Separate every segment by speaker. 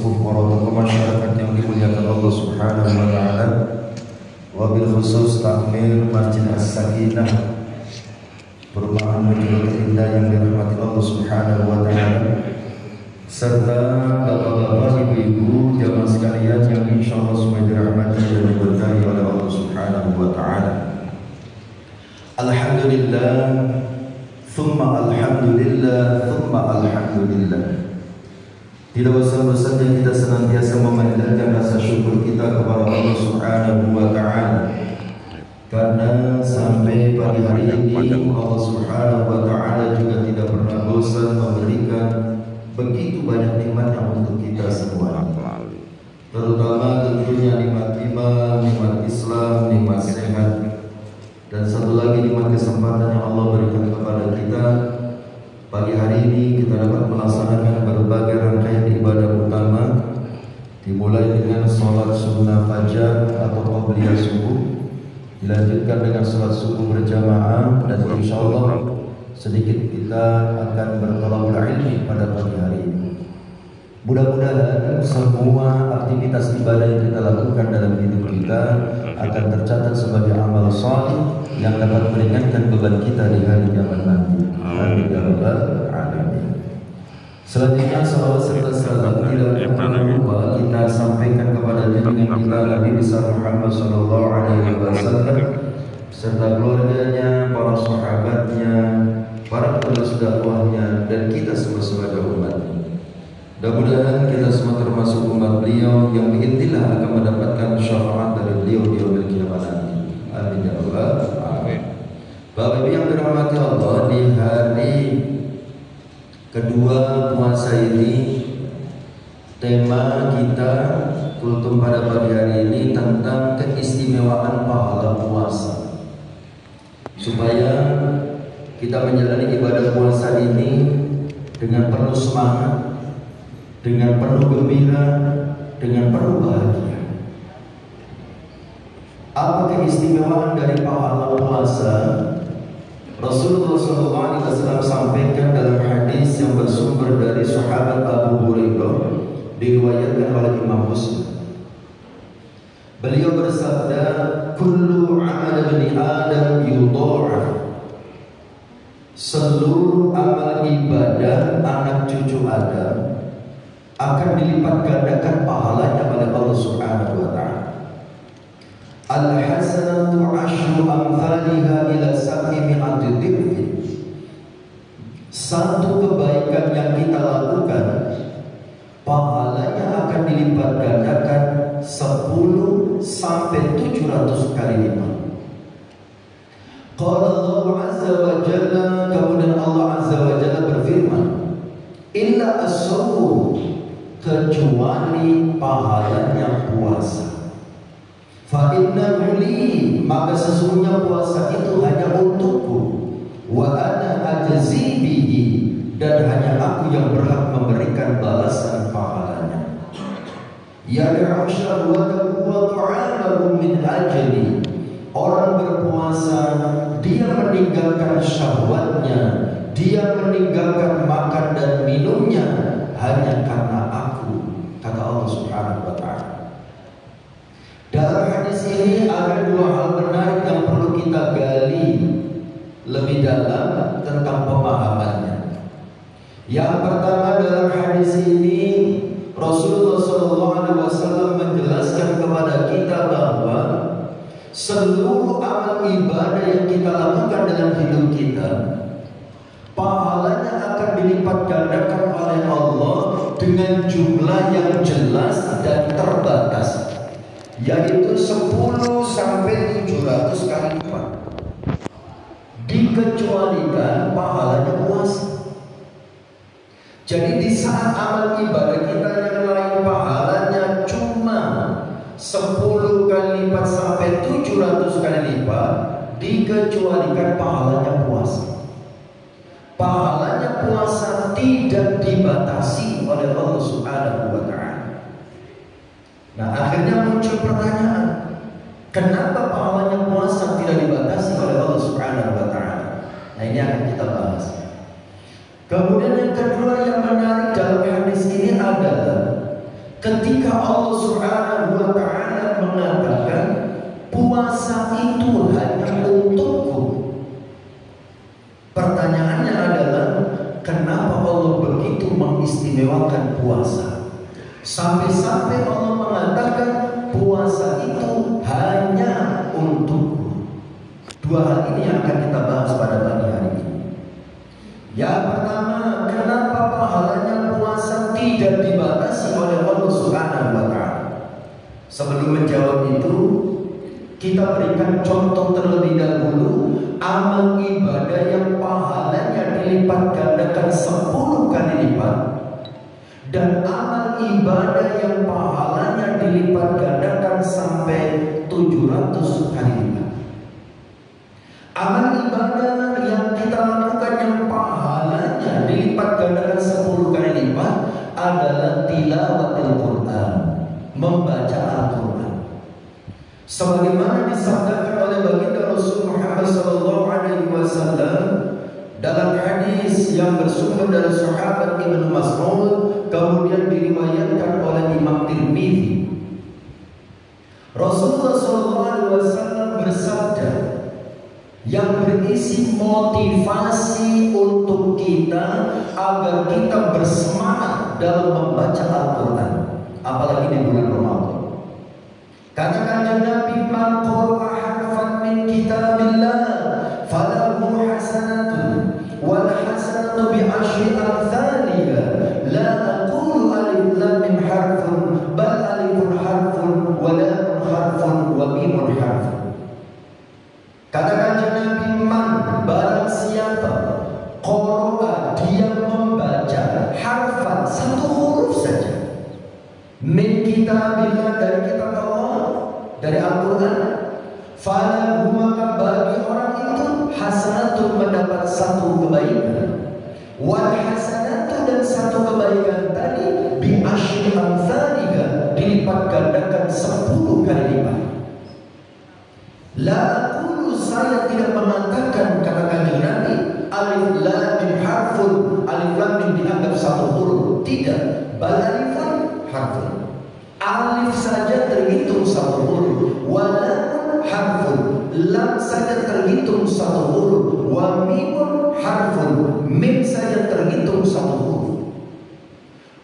Speaker 1: sepuh para tokoh masyarakat yang dimuliakan Allah Subhanahu wa taala, wabil khusus takmir Masjid As-Sakinah perumahan Mujur Indah yang dirahmati Allah Subhanahu wa taala, serta bapak-bapak, ibu-ibu, jamaah sekalian yang insyaallah semua dirahmati dan diberkahi oleh Allah Subhanahu wa taala. Alhamdulillah, thumma alhamdulillah, thumma alhamdulillah. Tidak bosan-bosannya kita senantiasa memanjatkan rasa syukur kita kepada Allah Subhanahu wa taala, karena sampai pagi hari ini Allah Subhanahu wa taala juga tidak pernah bosan memberikan begitu banyak nikmat yang untuk kita semua, terutama tentunya nikmat iman, nikmat Islam, nikmat sehat, dan satu lagi nikmat kesempatan yang Allah berikan kepada kita. Pagi hari ini kita dapat melaksanakan berbagai rangkaian ibadah utama, dimulai dengan sholat sunnah fajar atau qabliyah subuh, dilanjutkan dengan sholat subuh berjamaah, dan insyaallah sedikit kita akan bertolak ilmi pada pagi hari ini. Mudah-mudahan semua aktivitas ibadah yang kita lakukan dalam hidup kita akan tercatat sebagai amal salih yang dapat meringankan beban kita di hari kiamat nanti. Amin ya rabbal alamin. Selanjutnya salawat serta salam tidak pernah lupa kita sampaikan kepada junjungan kita Nabi besar Muhammad sallallahu alaihi wasallam serta keluarganya, para sahabatnya, para penerus dakwahnya, dan kita semua sebagai umatnya. Mudah-mudahan kita semua termasuk umat beliau yang biidznillah akan mendapatkan syafaat dari beliau di yaumil qiyamah nanti. Amin ya rabbal alamin. Bapak Ibu yang dirahmati Allah, di hari kedua puasa ini tema kita kultum pada pagi hari ini tentang keistimewaan pahala puasa, supaya kita menjalani ibadah puasa ini dengan penuh semangat, dengan penuh gembira, dengan penuh bahagia. Apa keistimewaan dari pahala puasa? Rasulullah SAW sampaikan dalam hadis yang bersumber dari sahabat Abu Hurairah, diriwayatkan oleh Imam Muslim. Beliau bersabda, "Kullu 'amal bani Adam yudha'af." Seluruh amal ibadah anak cucu Adam akan dilipat gandakan pahalanya oleh Allah Subhanahu wa taala. Al-hasanatu 'asyru amthaliha ila 700 dhifin. Satu kebaikan yang kita lakukan, pahalanya akan dilipat gandakan 10 sampai 700 kali lipat. Qala Allah azza wa jalla, kemudian Allah azza wa jalla berfirman, "Illa as-sawm," kecuali pahalanya puasa. Fa innahu li, maka sesungguhnya puasa itu hanya untukku. Wa ana ajzi bihi, dan hanya aku yang berhak memberikan balasan pahalanya. Yad'u syahwatahu wa ta'amahu min ajli. Orang berpuasa, dia meninggalkan syahwatnya, dia meninggalkan makan dan minumnya hanya karena aku, kata Allah Subhanahu wa taala. Dalam hadis ini ada dua hal menarik yang perlu kita gali lebih dalam tentang pemahamannya. Yang pertama, dalam hadis ini Rasulullah SAW menjelaskan kepada kita bahwa seluruh amal ibadah yang kita lakukan dalam hidup kita, pahalanya akan dilipat gandakan oleh Allah dengan jumlah yang jelas dan terbatas, yaitu 10 sampai 700 kali lipat. Dikecualikan pahalanya puasa. Jadi di saat amal ibadah kita yang lain pahalanya cuma 10 kali lipat sampai 700 kali lipat, dikecualikan pahalanya puasa. Pahalanya puasa tidak dibatasi oleh Allah Subhanahu wa taala. Nah, akhirnya muncul pertanyaan, kenapa pahalanya puasa tidak dibatasi oleh Allah Subhanahu wa taala? Nah, ini akan kita bahas. Kemudian yang kedua yang menarik dalam hadis ini adalah ketika Allah Subhanahu wa ta'ala mengatakan puasa itu hanya untukku. Pertanyaannya adalah, kenapa Allah begitu mengistimewakan puasa? Sampai-sampai Allah mengatakan puasa itu hanya untukku. Dua hal ini yang akan kita bahas pada pagi hari ini. Yang pertama, kenapa pahalanya puasa tidak dibatasi oleh Allah Subhanahu wa ta'ala? Sebelum menjawab itu, kita berikan contoh terlebih dahulu amal ibadah yang pahalanya dilipat gandakan 10 kali lipat, dan amal ibadah yang pahalanya dilipat gandakan sampai 700 kali lipat. Amal ibadah yang kita lakukan yang pahalanya dilipat gandakan 10 kali lipat adalah tilawatil Quran, membaca Al-Quran. Sebagaimana disabdakan oleh baginda Rasul Muhammad SAW dalam hadis yang bersumber dari sahabat Ibnu Mas'ud, kemudian diriwayatkan oleh Imam Tirmidzi. Rasulullah SAW bersabda yang berisi motivasi untuk kita agar kita bersemangat dalam membaca Al-Quran, apalagi di bulan Ramadan. Katakan Nabi, man qara'a harfan min kitabillah falahu hasanatun wal hasanatu bi asyri amthaliha la aqulu alif lam mim harfun bal alifun harfun wa lamun harfun wa mimun harfun. Katakan Nabi, man, barang siapa qara'a, dia membaca harfan, satu huruf saja, min kitabillah, dari kitab Allah, dari Al-Quran, falahu, maka bagi orang itu hasanatun, mendapat satu kebaikan, wal hasanatu, dan satu kebaikan tadi bi asyri amthaliha, dilipat gandakan 10 kali lipat. La aqulu, saya tidak mengatakan, katakan Nabi, alif lam mim harfun, alif lam mim dianggap satu huruf, tidak, bal alifun harfun, alif saja terhitung satu huruf, walamun harfun, lam saja terhitung satu huruf, wa mimun harfun, mim saja terhitung satu huruf.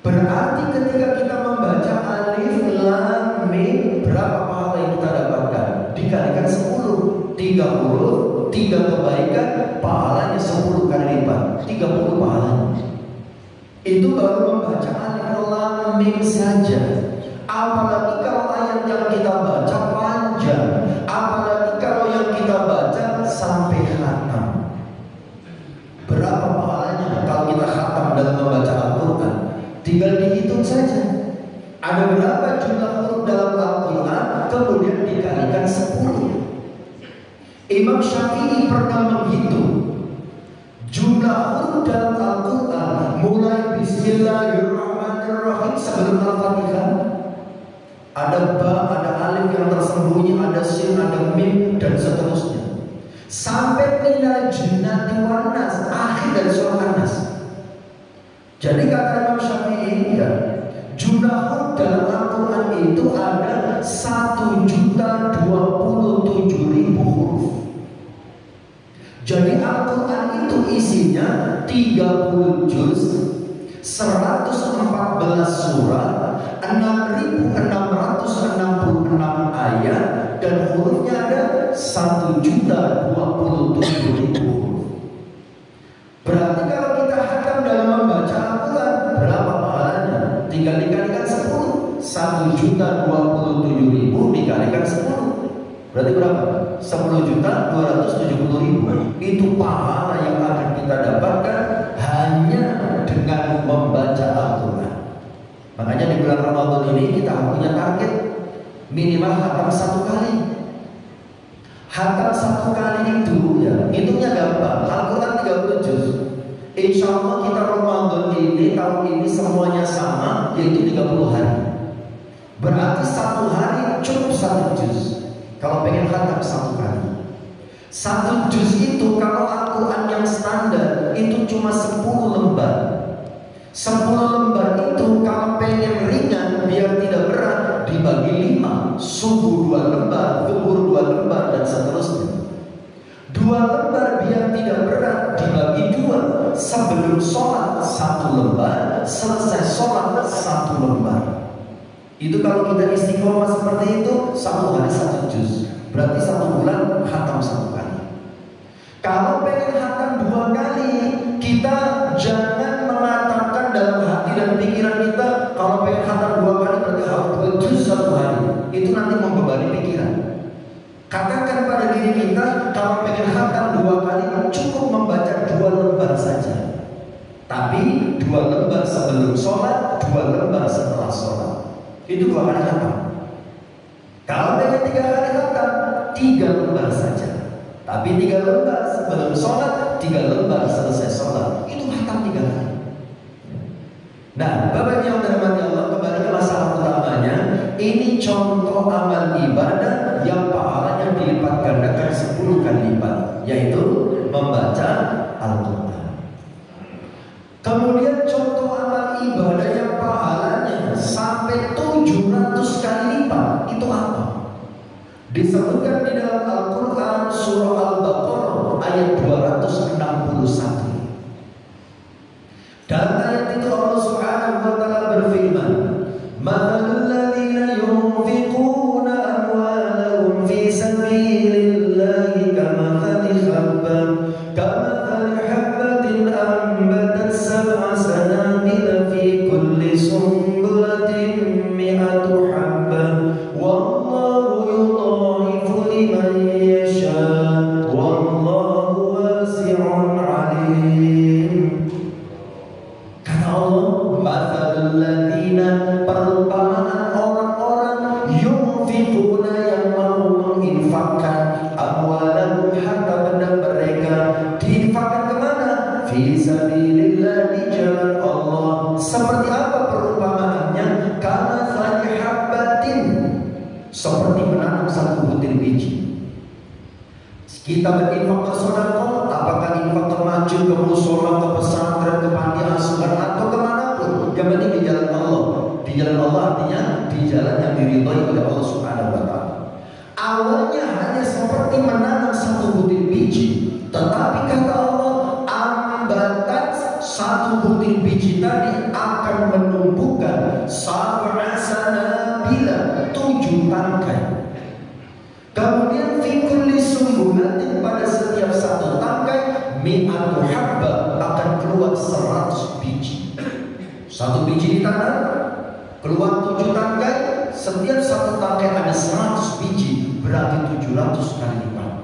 Speaker 1: Berarti ketika kita membaca alif lam mim, berapa pahala yang kita dapatkan? Dikalikan 10, 3 huruf, 3 kebaikan, pahalanya 10 kali lipat, 30 pahalanya. Itu baru membaca alif lam mim saja. Apalagi kalau ayat yang kita baca panjang, apalagi kalau yang kita baca sampai khatam. Berapa pahalanya kalau kita khatam dalam membaca Al-Quran? Tinggal dihitung saja. Ada berapa jumlah huruf dalam Al-Quran, kemudian dikalikan 10. Imam Syafi'i pernah menghitung jumlah huruf dalam Al-Quran mulai Bismillahirrahmanirrahim sebelum Al-Fatihah. Ada ba, ada alif yang tersembunyi, ada sin, ada mim, dan seterusnya, sampai minal jinnati wan nas, akhir dari surah An-Nas. Jadi kata Imam Syafi'i, ya, jumlah huruf dalam Al-Quran itu ada 1.027.000 huruf. Jadi Al-Quran itu isinya 30 juz, 114 surah, 6.666 ayat, dan hurufnya ada 1.027.000 huruf. Berarti kalau kita hatam dalam membaca Al-Quran, berapa pahalanya? Tinggal dikalikan 10. 1.027.000 dikalikan 10, berarti berapa? 10.270.000. Itu pahala yang akan kita dapatkan hanya dengan membaca Al-Quran. Makanya di bulan Ramadan ini kita punya target minimal hatam 1 kali. Hatam 1 kali itu, ya, hitungnya gampang. Al-Quran 30 juz. Insya Allah kita Ramadan ini tahun ini semuanya sama, yaitu 30 hari. Berarti 1 hari cukup 1 juz. Kalau pengen hatam 1 kali, 1 juz itu kalau Al-Quran yang standar itu cuma 10 lembar. 10 lembar itu kalau pengen ringan biar sebelum sholat 1 lembar, selesai sholat 1 lembar. Itu kalau kita istiqomah seperti itu, 1 hari 1 juz, berarti 1 bulan khatam 1 kali. Kalau pengen khatam 2 kali, kita jangan mengatakan dalam hati dan pikiran kita, kalau pengen khatam 2 kali berarti harus 2 juz 1 hari. Itu nanti membebani pikiran. Katakan pada diri kita, kalau pengen khatam 2 kali cukup membaca 2 lembar saja. Tapi 2 lembar sebelum sholat, 2 lembar setelah sholat. Itu 2 kali khatam. Kalau pengen 3 kali khatam, 3 lembar saja. Tapi 3 lembar sebelum sholat, 3 lembar selesai sholat. Itu khatam 3 kali. Nah, Bapak yang dirahmati Allah, kembali ke masalah utamanya. Ini contoh amal ibadah yang pahalanya dilipat gandakan 10 kali lipat, yaitu membaca Al-Quran. Kemudian contoh amal ibadah yang pahalanya sampai 700 kali lipat, itu apa? Disebutkan di dalam Al-Quran surah Al-Baqarah ayat 261. Dalam ayat itu Allah Subhanahu wa taala berfirman, "Mathalul ladzina yunfiquna amwalahum fi sabilillahi kamathali habbatin ambatat sab'a sanabila fi kulli sunbulatin mi'atu habbah wallahu yudha'ifu liman yasha wallahu wasi'un 'alim." Kata Allah, "Mathalul ladzina", perumpamaan orang-orang yunfiquna yang mau menginfakkan amwalahum, harta benda mereka, diinfakkan kemana? Fi sabilillah, di jalan Allah. Seperti apa perumpamaannya? Kamathali habbatin, seperti menanam 1 butir biji. Kita berinfak bersedekah, apakah infak ke masjid, ke mushola, ke pesantren, ke panti asuhan, atau kemanapun, yang penting di jalan Allah. Di jalan Allah artinya di jalan yang diridhoi oleh Allah Subhanahu wa taala. Awalnya hanya seperti menanam 1 butir biji, tetapi kata Allah, ambatat 1 butir biji tadi akan menumbuhkan sab'a sanabila, 7 tangkai. Kemudian fi kulli sumbulatin, pada setiap 1 tangkai, mi'atu habbah, akan keluar 100 biji. 1 biji ditanam, keluar 7 tangkai, setiap 1 tangkai ada 100 biji, berarti 700 kali lipat.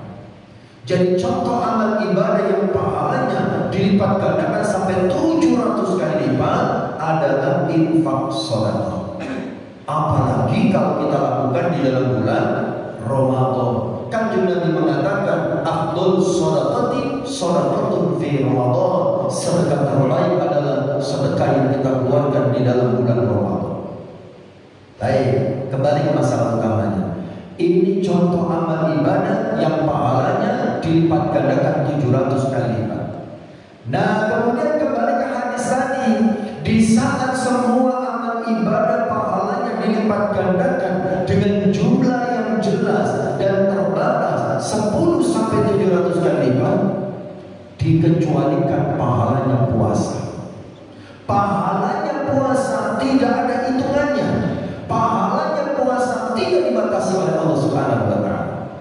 Speaker 1: Jadi contoh amal ibadah yang pahalanya dilipat gandakan sampai 700 kali lipat adalah infak sedekah. Apalagi kalau kita lakukan di dalam bulan Ramadan. Kanjeng Nabi mengatakan, afdhal shadaqati shadaqatun fi Ramadan. Sedekah terbaik adalah sedekah yang kita keluarkan di dalam bulan Ramadan. Baik, kembali ke masalah utamanya. Ini contoh amal ibadah yang pahalanya dilipat gandakan 700 kali lipat. Nah, kemudian kembali ke hadis tadi, di saat semua amal ibadah pahalanya dilipat gandakan dengan jumlah yang jelas dan terbatas 10 sampai 700 kali lipat, dikecualikan pahalanya puasa. Pahalanya puasa tidak ada hitungannya. Pahalanya puasa tidak dibatasi oleh Allah Subhanahu wa taala.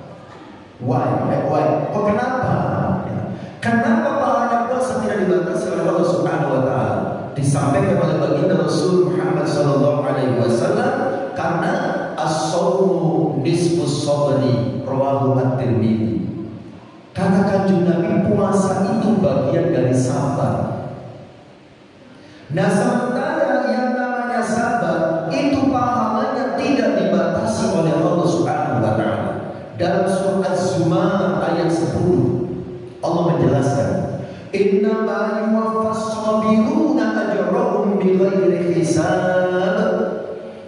Speaker 1: Why? Kok kenapa? Kenapa pahalanya puasa tidak dibatasi oleh Allah Subhanahu wa taala? Disampaikan oleh baginda Rasul Muhammad sallallahu alaihi wasallam, karena as-shaumu nisfus sabri, rawahu at-Tirmidzi. Kata Kanjeng Nabi, puasa itu bagian dari sabar. Nah, sementara yang namanya sabar itu pahalanya tidak dibatasi oleh Allah Subhanahu wa taala. Dalam surah Az-Zumar ayat 10 Allah menjelaskan, "Innama yuwaffas sabiruna ajrahum bighairi hisab."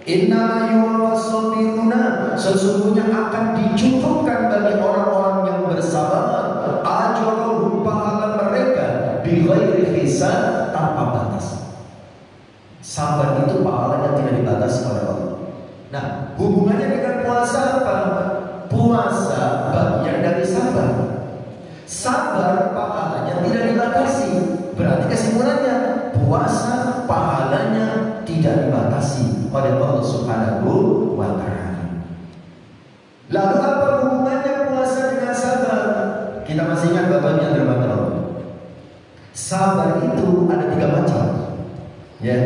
Speaker 1: Innama yuwaffas sabiruna, sesungguhnya akan dicukupkan bagi orang-orang yang bersabar, ajrahum, pahala mereka, bighairi hisab, tanpa batas. Sabar itu pahalanya tidak dibatasi oleh Allah. Nah, hubungannya dengan puasa apa? Puasa bagian dari sabar. Sabar pahalanya tidak dibatasi. Berarti kesimpulannya, puasa pahalanya tidak dibatasi oleh Allah Subhanahu wa ta'ala. Lalu apa hubungannya puasa dengan sabar? Kita masih ingat babnya terbatas. Sabar itu ada 3 macam. Ya,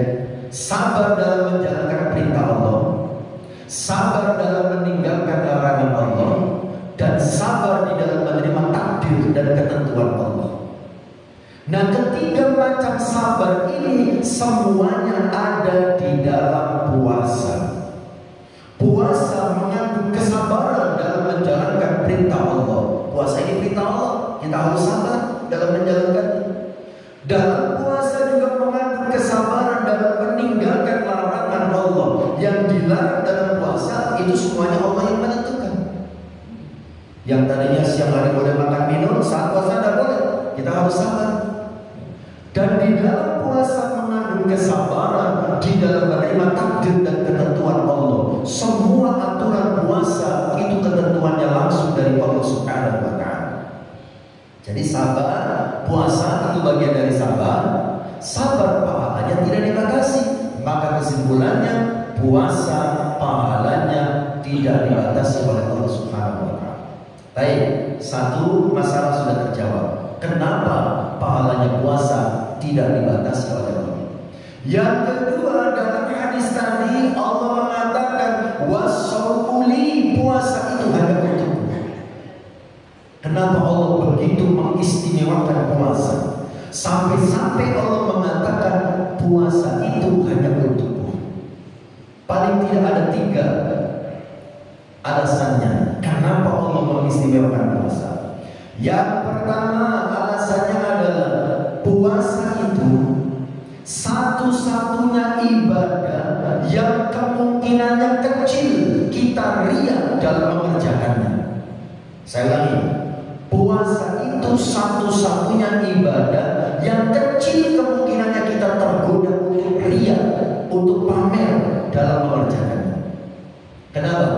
Speaker 1: sabar dalam menjalankan perintah Allah, sabar dalam meninggalkan larangan Allah, dan sabar di dalam menerima takdir dan ketentuan Allah. Nah, ketiga macam sabar ini semuanya ada di dalam puasa. Puasa mengandung kesabaran dalam menjalankan perintah Allah. Puasa ini perintah Allah, kita harus sabar dalam menjalankannya. Dalam puasa juga mengandung kesabaran dalam meninggalkan larangan Allah. Yang dilarang dalam puasa itu semuanya Allah yang menentukan. Yang tadinya siang hari boleh makan minum, saat puasa tidak boleh. Kita harus sabar. Dan di dalam puasa mengandung kesabaran di dalam menerima takdir dan ketentuan Allah. Semua aturan puasa itu ketentuannya langsung dari Allah Subhanahu wa ta'ala. Jadi sabar, puasa itu bagian dari sabar. Sabar pahalanya tidak dibatasi. Maka kesimpulannya, puasa pahalanya tidak dibatasi oleh Allah Subhanahu wa ta'ala. Baik, satu masalah sudah terjawab. Kenapa pahalanya puasa tidak dibatasi oleh Allah? Yang kedua, dalam hadis tadi Allah mengatakan wasauli, puasa itu hanya untukku. Kenapa Allah begitu mengistimewakan puasa? Sampai-sampai Allah mengatakan puasa itu hanya untukku. Paling tidak ada 3 alasannya kenapa Allah mengistimewakan puasa. Yang pertama, alasannya adalah puasa itu satu-satunya ibadah yang kemungkinannya kecil kita riya dalam mengerjakannya. Saya ulangi, puasa itu satu-satunya ibadah yang kecil kemungkinannya kita tergoda untuk riya, untuk pamer dalam mengerjakannya. Kenapa?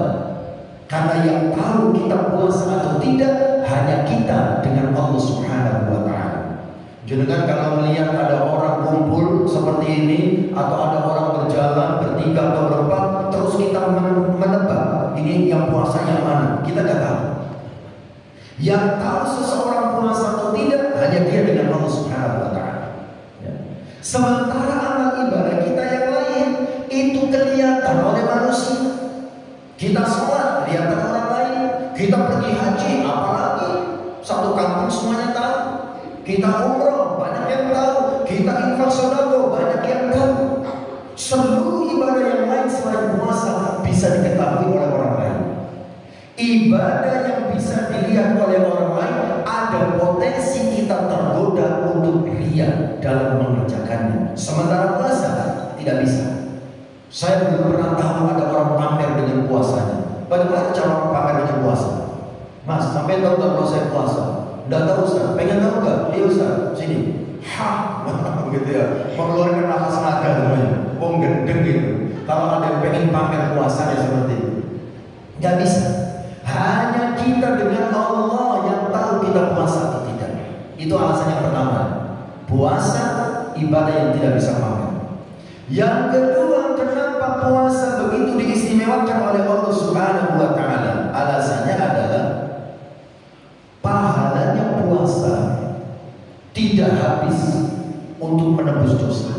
Speaker 1: Karena yang tahu kita puasa atau tidak hanya kita dengan Allah Subhanahu wa ta'ala. Jangan kalau melihat ada orang kumpul seperti ini, atau ada orang berjalan bertiga atau berempat, terus kita menebak ini yang puasa yang mana, kita tidak tahu. Yang tahu seseorang puasa atau tidak hanya dia dengan Allah Subhanahu wa ta'ala. Ya. Sementara amal ibadah kita yang lain itu kelihatan oleh manusia. Kita sholat, kelihatan orang lain. Kita pergi haji, apalagi satu kampung semuanya tahu. Kita umroh, banyak yang tahu. Kita infak sedekah, banyak yang tahu. Seluruh ibadah yang lain selain puasa bisa diketahui oleh orang lain. Ibadah yang bisa dilihat oleh orang lain, ada potensi kita tergoda untuk riya dalam mengerjakannya. Sementara puasa tidak bisa. Saya belum pernah tahu ada orang pamer dengan puasanya. Bagaimana cara orang pamer dengan puasa? Mas, sampai tahu tak kalau saya puasa? Tidak tahu Ustaz, pengen tahu gak? Iya Ustaz, sini. Begitu ya, mengeluarkan nafas naga namanya. Gendeng gitu. Kalau ada yang pengen pamer puasanya seperti itu, nggak bisa. Hanya kita dengan Allah yang tahu kita puasa atau tidak. Itu alasan yang pertama. Puasa ibadah yang tidak bisa pamer. Yang kedua, kenapa puasa begitu diistimewakan oleh Allah Subhanahu wa ta'ala? Alasannya adalah pahalanya puasa tidak habis untuk menebus dosa.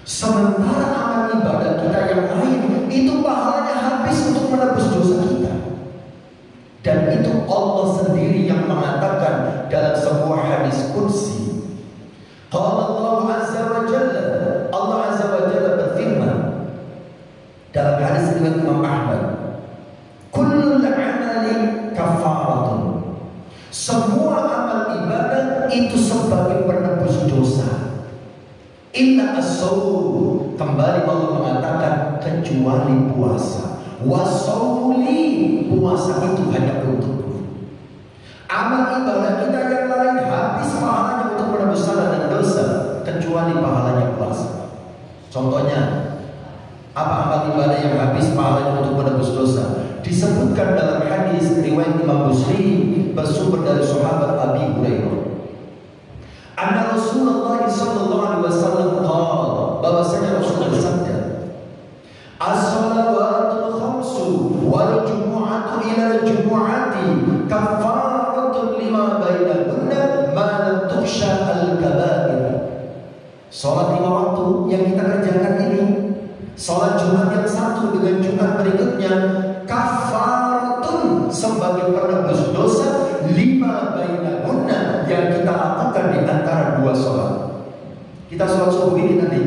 Speaker 1: Sementara amal ibadah kita yang lain itu pahalanya habis untuk menebus dosa kita. Dan itu Allah sendiri yang mengatakan dalam sebuah hadis qudsi. Qala Allah Azza wa Jalla, Allah Azza wa Jalla berfirman dalam hadis riwayat Imam Ahmad, kullul amali kafaratun. Semua amal ibadah itu sebagai penebus dosa. Illa as-shaum, kembali Allah mengatakan kecuali puasa. Wasauli, puasa itu hanya untukku. Amal ibadah kita yang lain habis pahalanya untuk menebus salah dan dosa, kecuali pahalanya puasa. Contohnya, apa amal ibadah yang habis pahalanya untuk menebus dosa? Disebutkan dalam hadis riwayat Imam Muslim bersumber dari sahabat Abi Hurairah. Anna Rasulullah sallallahu alaihi wasallam qala, bahwasanya Rasulullah bersabda, as-salawatul khamsu wal jumu'atu ila jumu'ati kaffaratun lima bainahunna ma lam tukhsha al-kaba'ir. Salat 5 waktu yang kita kerjakan ini, salat Jumat yang satu dengan Jumat berikutnya, kafaratun sebagai penebus dosa lima bainahunna yang kita lakukan di antara 2 salat. Kita salat subuh ini tadi,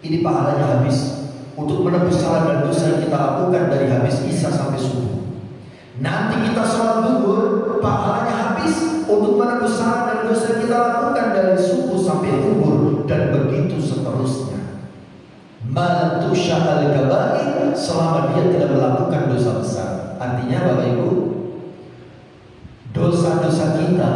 Speaker 1: ini pahalanya habis untuk menebus salah dan dosa yang kita lakukan dari habis Isya sampai subuh. Nanti kita salat zuhur, pahalanya habis untuk menebus salah dan dosa yang kita lakukan dari subuh sampai zuhur, dan begitu seterusnya. Malam tusyahal kabair, selama dia tidak melakukan dosa besar. Artinya Bapak Ibu, dosa-dosa kita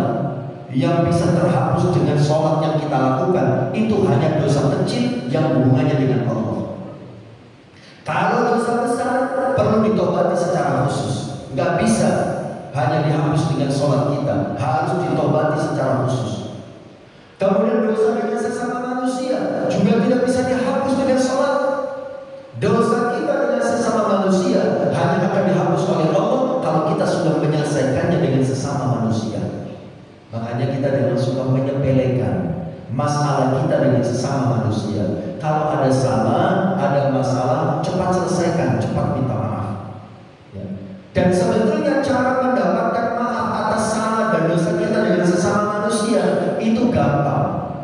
Speaker 1: yang bisa terhapus dengan sholat yang kita lakukan itu hanya dosa kecil yang hubungannya dengan Allah. Kalau dosa besar perlu ditobati secara khusus, nggak bisa hanya dihapus dengan sholat kita, harus ditobati secara khusus. Kemudian dosa dengan sesama manusia juga tidak bisa dihapus dengan sholat. Dosa kita dengan sesama manusia hanya akan dihapus oleh Allah kalau kita sudah menyelesaikannya dengan sesama manusia. Makanya kita jangan suka menyepelekan masalah kita dengan sesama manusia. Kalau ada salah, ada masalah, cepat selesaikan, cepat minta maaf. Ya. Dan sebetulnya cara mendapatkan maaf atas salah dan dosa kita dengan sesama manusia itu gampang.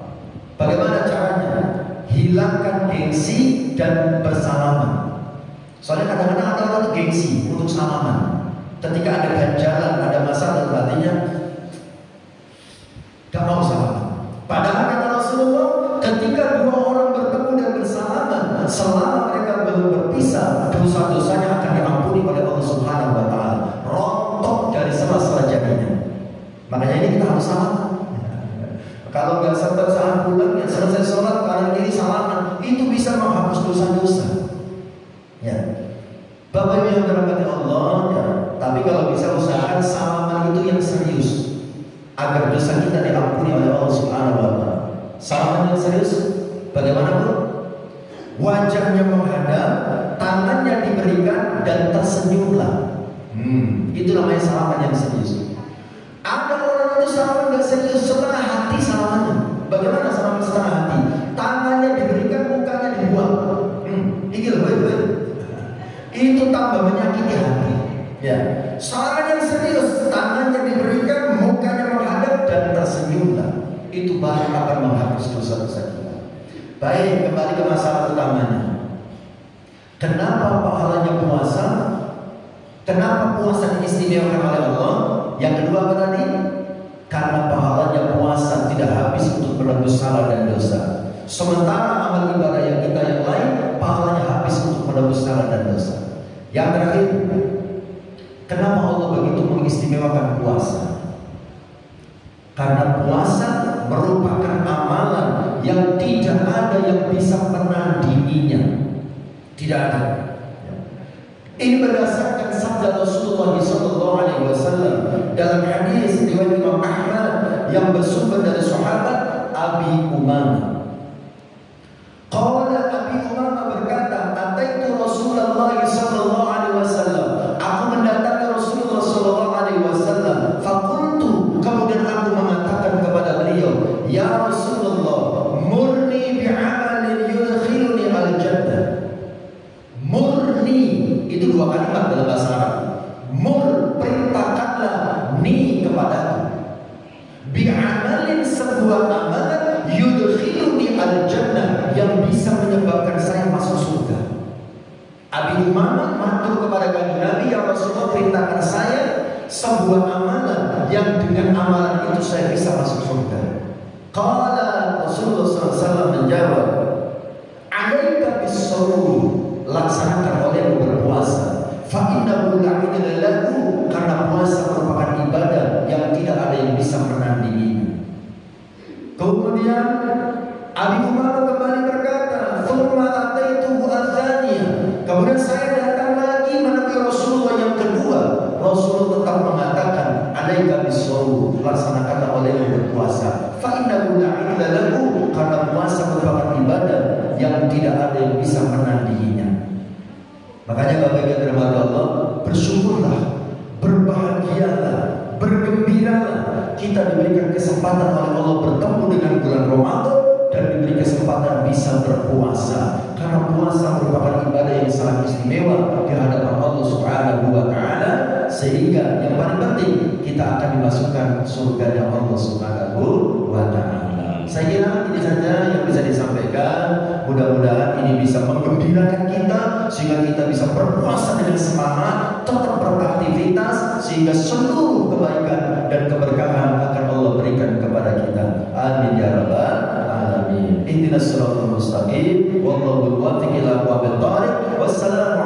Speaker 1: Bagaimana caranya? Hilangkan gengsi dan bersalaman. Soalnya kadang-kadang ada orang gengsi untuk salaman. Ketika ada ganjalan, ada masalah dalam hatinya, gak mau salaman. Padahal kata Rasulullah, ketika 2 orang bertemu dan bersalaman, selama mereka belum berpisah, dosa-dosanya akan diampuni oleh Allah Subhanahu wa Ta'ala, rontok dari sela-sela jadinya. Makanya ini kita harus salaman. Kalau nggak sempat saat pulang, ya selesai sholat, kanan kiri salaman, itu bisa menghapus dosa-dosa. Ya, Bapak Ibu yang dirahmati Allah, ya. Tapi kalau bisa usahakan salaman itu yang serius, agar dosa kita diampuni oleh Allah Subhanahu wa Ta'ala. Salaman yang serius, bagaimana Bu? Wajahnya menghadap, tangannya diberikan, dan tersenyumlah. Itu namanya salaman yang serius. Ada orang itu salaman nggak serius, setengah hati salamannya. Bagaimana salaman setengah hati? Tangannya diberikan, mukanya dibuang. Itu tambah menyakiti hati. Ya, salaman yang serius, tangannya diberikan, mukanya menghadap, dan tersenyumlah. Itu baru akan menghapus dosa-dosa kita. Baik, kembali ke masalah utamanya. Kenapa pahalanya puasa? Kenapa puasa diistimewakan oleh Allah? Yang kedua apa tadi? Karena pahalanya puasa tidak habis untuk menebus salah dan dosa. Sementara amal ibadah yang kita yang lain, pahalanya habis untuk menebus salah dan dosa. Yang terakhir, kenapa Allah begitu mengistimewakan puasa? Karena puasa merupakan amalan yang tidak ada yang bisa menandinginya. Tidak ada. Ini berdasarkan sabda Rasulullah SAW dalam hadis riwayat Imam Ahmad yang bersumber dari sahabat Abi Umamah. Qala Abi Umamah berkata, "Ataitu Rasulullah SAW." Aku mendatangi Rasulullah SAW. Faqultu, kemudian aku mengatakan kepada beliau, "Ya Rasulullah, murni bi'amalin yudkhiluni al-jannah." Murni itu 2 kalimat dalam bahasa Arab. Mur, perintahkanlah, ni kepadaku. Bi'amalin, sebuah amalan, yudkhiluni al-jannah, yang bisa menyebabkan saya masuk surga. Abi Umamah matur kepada Kanjeng Nabi, "Ya Rasulullah, perintahkan saya sebuah amalan yang dengan amalan itu saya bisa masuk surga." Qala Rasulullah SAW menjawab, "Alaika bis-shaum." Laksanakan oleh berpuasa. Fa innahu la'idna lahu, karena puasa merupakan ibadah yang tidak ada yang bisa menandinginya. Kemudian Abi Umamah kembali berkata, "Tsumma ataituhu ats-tsaniyah." Kemudian saya datang lagi menemui Rasulullah yang kedua. Rasulullah tetap mengatakan, "Alaika bis-shaum." Laksanakanlah oleh berpuasa. Fa innahu ada yang bisa menandinginya. Makanya Bapak Ibu dirahmati Allah, bersyukurlah, berbahagialah, bergembiralah. Kita diberikan kesempatan oleh Allah bertemu dengan bulan Ramadan dan diberi kesempatan bisa berpuasa. Karena puasa merupakan ibadah yang sangat istimewa di hadapan Allah Subhanahu wa taala, sehingga yang paling penting kita akan dimasukkan surganya Allah Subhanahu wa taala. Saya kira ini saja yang bisa disampaikan. Mudah-mudahan ini bisa menggembirakan kita sehingga kita bisa berpuasa dengan semangat, tetap beraktivitas sehingga seluruh kebaikan dan keberkahan akan Allah berikan kepada kita. Amin ya rabbal alamin. Ihdinas siratal mustaqim. Wallahu muwaffiq ila aqwamit thariq. Wassalamu